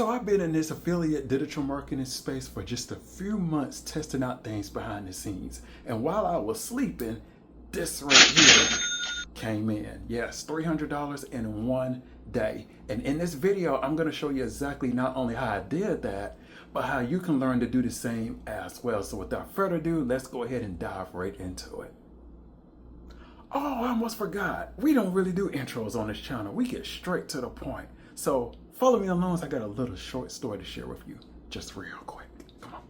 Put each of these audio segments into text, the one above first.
So I've been in this affiliate digital marketing space for just a few months, testing out things behind the scenes. And while I was sleeping, this right here came in. Yes, $300 in one day. And in this video, I'm gonna show you exactly not only how I did that, but how you can learn to do the same as well. So without further ado, let's go ahead and dive right into it. Oh, I almost forgot. We don't really do intros on this channel. We get straight to the point. So follow me along as I got a little short story to share with you, just real quick. Come on.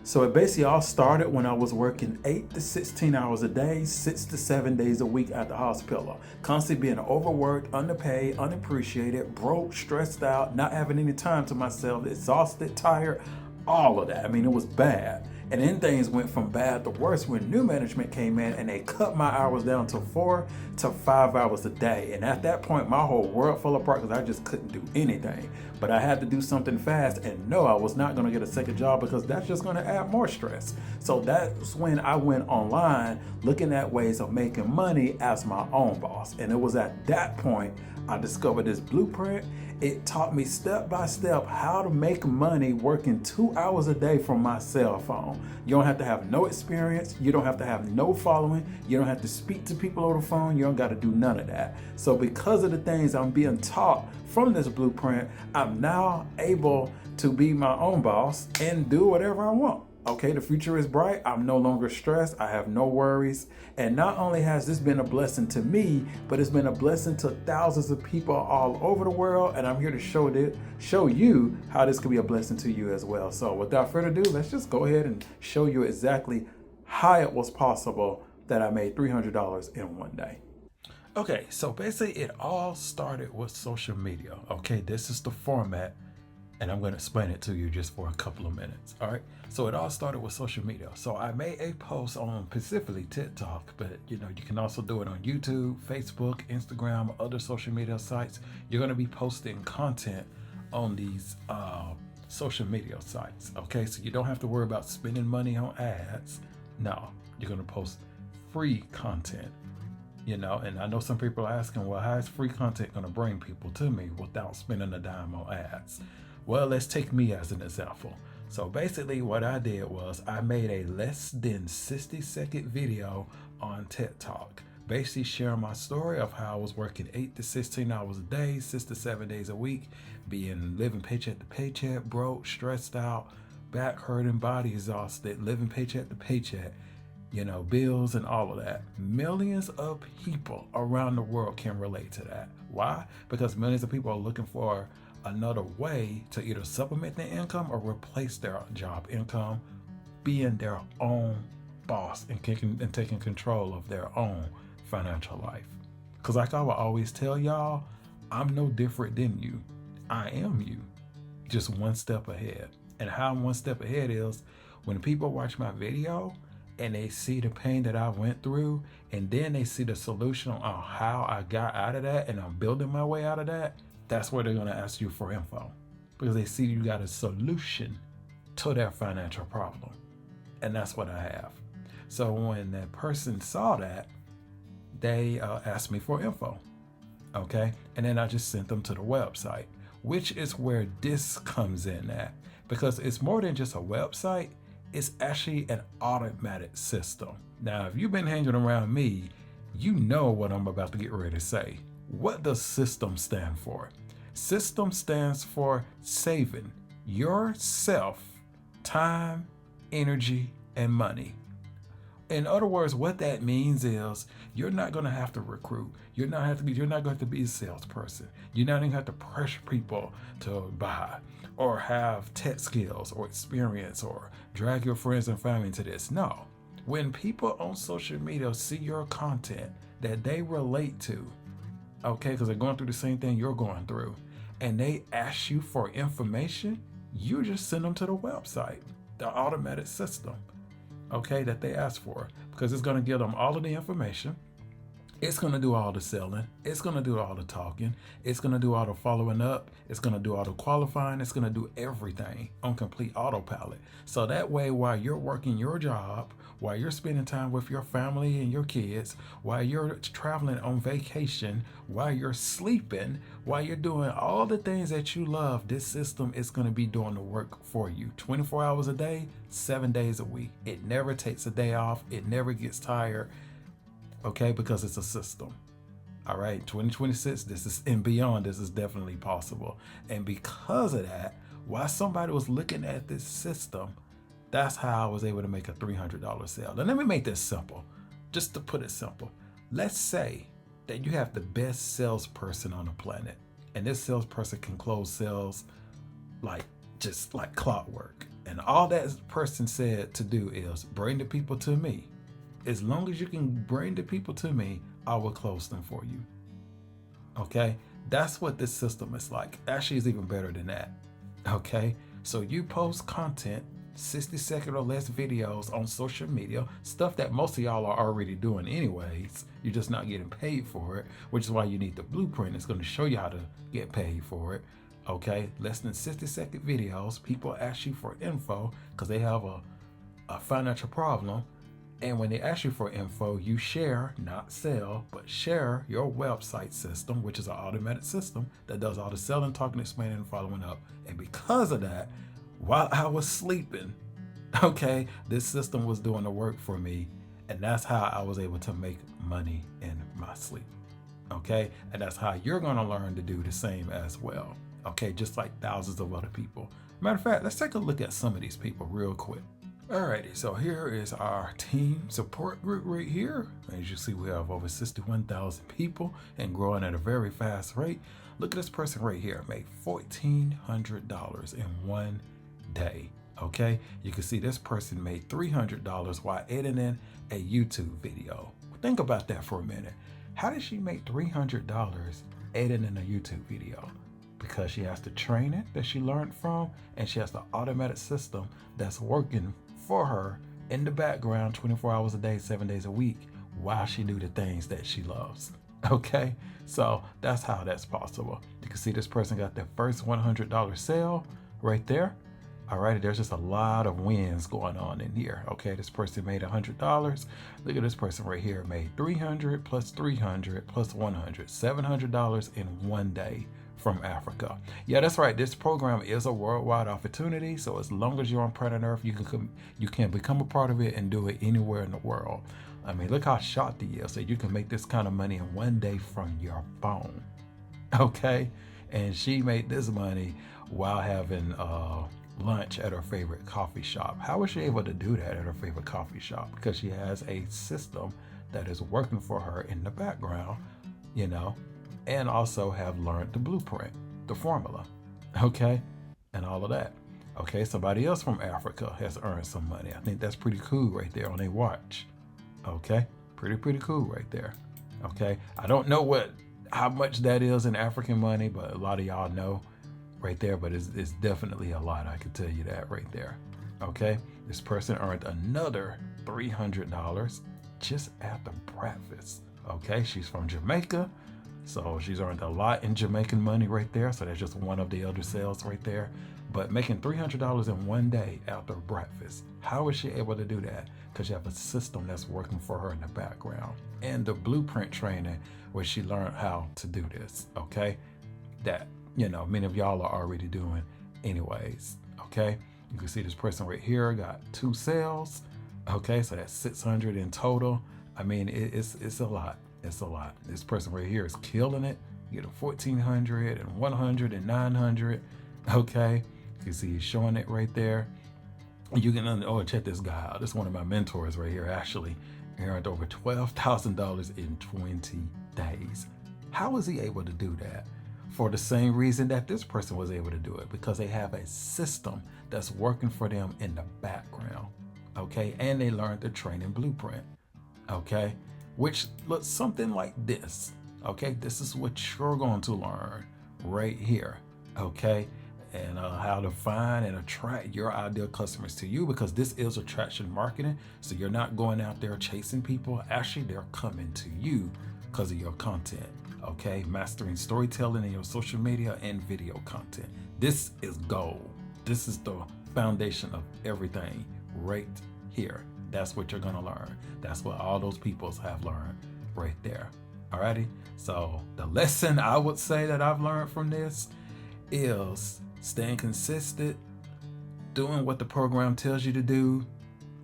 So it basically all started when I was working 8 to 16 hours a day, 6 to 7 days a week at the hospital. Constantly being overworked, underpaid, unappreciated, broke, stressed out, not having any time to myself, exhausted, tired, all of that. I mean, it was bad. And then things went from bad to worse when new management came in and they cut my hours down to 4 to 5 hours a day. And at that point, my whole world fell apart because I just couldn't do anything. But I had to do something fast, and no, I was not going to get a second job because that's just going to add more stress. So that's when I went online looking at ways of making money as my own boss. And it was at that point I discovered this blueprint. It taught me step by step how to make money working 2 hours a day from my cell phone. You don't have to have no experience. You don't have to have no following. You don't have to speak to people over the phone. You don't got to do none of that. So because of the things I'm being taught from this blueprint, I'm now able to be my own boss and do whatever I want. Okay, the future is bright. I'm no longer stressed. I have no worries. And not only has this been a blessing to me, but it's been a blessing to thousands of people all over the world. And I'm here to show you how this could be a blessing to you as well. So without further ado, let's just go ahead and show you exactly how it was possible that I made $300 in one day. Okay, so basically it all started with social media. Okay, this is the format. And I'm going to explain it to you just for a couple of minutes. All right. So it all started with social media. So I made a post on specifically TikTok, but you can also do it on YouTube, Facebook, Instagram, other social media sites. You're going to be posting content on these social media sites. Okay. So you don't have to worry about spending money on ads. No, you're going to post free content. And I know some people are asking, well, how is free content going to bring people to me without spending a dime on ads? Well, let's take me as an example. So basically what I did was I made a less than 60-second video on TikTok, basically sharing my story of how I was working 8 to 16 hours a day, 6 to 7 days a week, living paycheck to paycheck, broke, stressed out, back hurting, body exhausted, living paycheck to paycheck, bills and all of that. Millions of people around the world can relate to that. Why? Because millions of people are looking for another way to either supplement their income or replace their job income, being their own boss and taking control of their own financial life. Because like I will always tell y'all, I'm no different than you. I am you, just one step ahead. And how I'm one step ahead is when people watch my video and they see the pain that I went through, and then they see the solution on how I got out of that and I'm building my way out of that, that's where they're going to ask you for info, because they see you got a solution to their financial problem. And that's what I have. So when that person saw that, they asked me for info. Okay. And then I just sent them to the website, which is where this comes in at, because it's more than just a website. It's actually an automatic system. Now, if you've been hanging around me, you know what I'm about to get ready to say. What does system stand for? System stands for saving yourself time, energy, and money. In other words, what that means is you're not going to have to recruit. You're not going to be a salesperson. You're not going to have to pressure people to buy or have tech skills or experience or drag your friends and family into this. No. When people on social media see your content that they relate to, okay, because they're going through the same thing you're going through, and they ask you for information, you just send them to the website, the automatic system, okay, that they ask for, because it's going to give them all of the information. It's going to do all the selling. It's going to do all the talking. It's going to do all the following up. It's going to do all the qualifying. It's going to do everything on complete autopilot. So that way, while you're working your job, while you're spending time with your family and your kids, while you're traveling on vacation, while you're sleeping, while you're doing all the things that you love, this system is going to be doing the work for you 24 hours a day, 7 days a week. It never takes a day off. It never gets tired. Okay, because it's a system. All right, 2026, this is and beyond, this is definitely possible. And because of that, while somebody was looking at this system, that's how I was able to make a $300 sale. Now, let me make this simple, just to put it simple. Let's say that you have the best salesperson on the planet, and this salesperson can close sales just like clockwork. And all that person said to do is bring the people to me. As long as you can bring the people to me, I will close them for you. Okay? That's what this system is like. Actually, it's even better than that. Okay? So you post content, 60-second or less videos on social media, stuff that most of y'all are already doing anyways. You're just not getting paid for it, which is why you need the blueprint. It's going to show you how to get paid for it. Okay? Less than 60-second videos. People ask you for info because they have a financial problem. And when they ask you for info, you share, not sell, but share your website system, which is an automated system that does all the selling, talking, explaining, and following up. And because of that, while I was sleeping, okay, this system was doing the work for me. And that's how I was able to make money in my sleep. Okay, and that's how you're going to learn to do the same as well. Okay, just like thousands of other people. Matter of fact, let's take a look at some of these people real quick. Alrighty, so here is our team support group right here. As you see, we have over 61,000 people and growing at a very fast rate. Look at this person right here, made $1,400 in one day. Okay, you can see this person made $300 while editing a YouTube video. Think about that for a minute. How did she make $300 editing a YouTube video? Because she has the training that she learned from, and she has the automatic system that's working for her in the background 24 hours a day, 7 days a week, while she do the things that she loves. Okay, so that's how that's possible. You can see this person got their first $100 sale right there. All right, there's just a lot of wins going on in here. Okay, this person made $100. Look at this person right here, made $300 plus $300 plus $100, $700 in one day from Africa. Yeah, that's right. This program is a worldwide opportunity. So as long as you're on planet Earth, you can become a part of it and do it anywhere in the world. I mean, look how shocked he is that you can make this kind of money in one day from your phone. Okay, and she made this money while having lunch at her favorite coffee shop. How was she able to do that at her favorite coffee shop? Because she has a system that is working for her in the background, you know, and also have learned the blueprint, the formula, okay, and all of that. Okay, somebody else from Africa has earned some money. I think that's pretty cool right there on their watch. Okay, pretty cool right there. Okay, I don't know how much that is in African money, but a lot of y'all know right there, but it's definitely a lot. I can tell you that right there. Okay, this person earned another $300 just after breakfast. Okay, she's from Jamaica. So she's earned a lot in Jamaican money right there. So that's just one of the other sales right there. But making $300 in one day after breakfast. How is she able to do that? Because you have a system that's working for her in the background. And the blueprint training where she learned how to do this. Okay. That, you know, many of y'all are already doing anyways. Okay. You can see this person right here got 2 sales. Okay. So that's 600 in total. I mean, it's a lot. It's a lot. This person right here is killing it. You get a 1,400 and 100 and 900. Okay. You can see he's showing it right there. You can, check this guy out. This is one of my mentors right here. Actually earned over $12,000 in 20 days. How was he able to do that? For the same reason that this person was able to do it, because they have a system that's working for them in the background. Okay. And they learned the training blueprint. Okay. Which looks something like this. Okay, this is what you're going to learn right here. Okay, and how to find and attract your ideal customers to you, because this is attraction marketing. So you're not going out there chasing people. Actually, they're coming to you because of your content. Okay, mastering storytelling in your social media and video content. This is gold. This is the foundation of everything right here. That's what you're gonna learn. That's what all those peoples have learned right there. Alrighty, so the lesson I would say that I've learned from this is staying consistent, doing what the program tells you to do,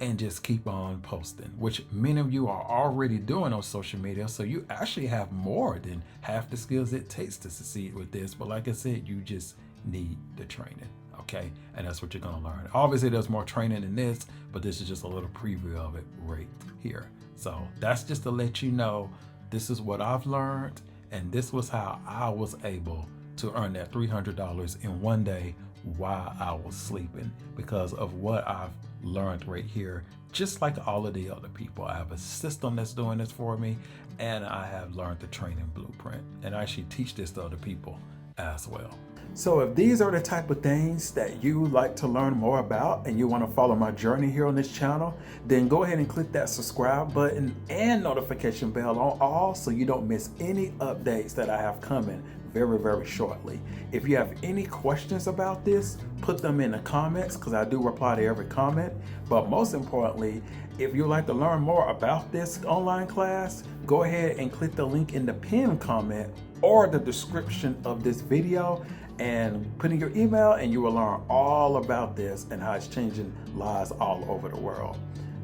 and just keep on posting, which many of you are already doing on social media. So you actually have more than half the skills it takes to succeed with this. But like I said, you just need the training, okay? And that's what you're gonna learn. Obviously there's more training than this, but this is just a little preview of it right here. So that's just to let you know, this is what I've learned, and this was how I was able to earn that $300 in one day while I was sleeping, because of what I've learned right here. Just like all of the other people, I have a system that's doing this for me, and I have learned the training blueprint, and I actually teach this to other people as well. So if these are the type of things that you like to learn more about and you want to follow my journey here on this channel, then go ahead and click that subscribe button and notification bell on all so you don't miss any updates that I have coming very, very shortly. If you have any questions about this, put them in the comments, because I do reply to every comment. But most importantly, if you'd like to learn more about this online class, go ahead and click the link in the pinned comment or the description of this video and put in your email, and you will learn all about this and how it's changing lives all over the world.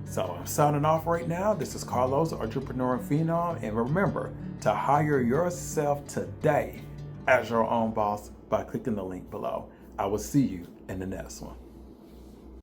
So I'm signing off right now. This is Carlos, Entrepreneur Phenom, and remember to hire yourself today as your own boss by clicking the link below. I will see you in the next one.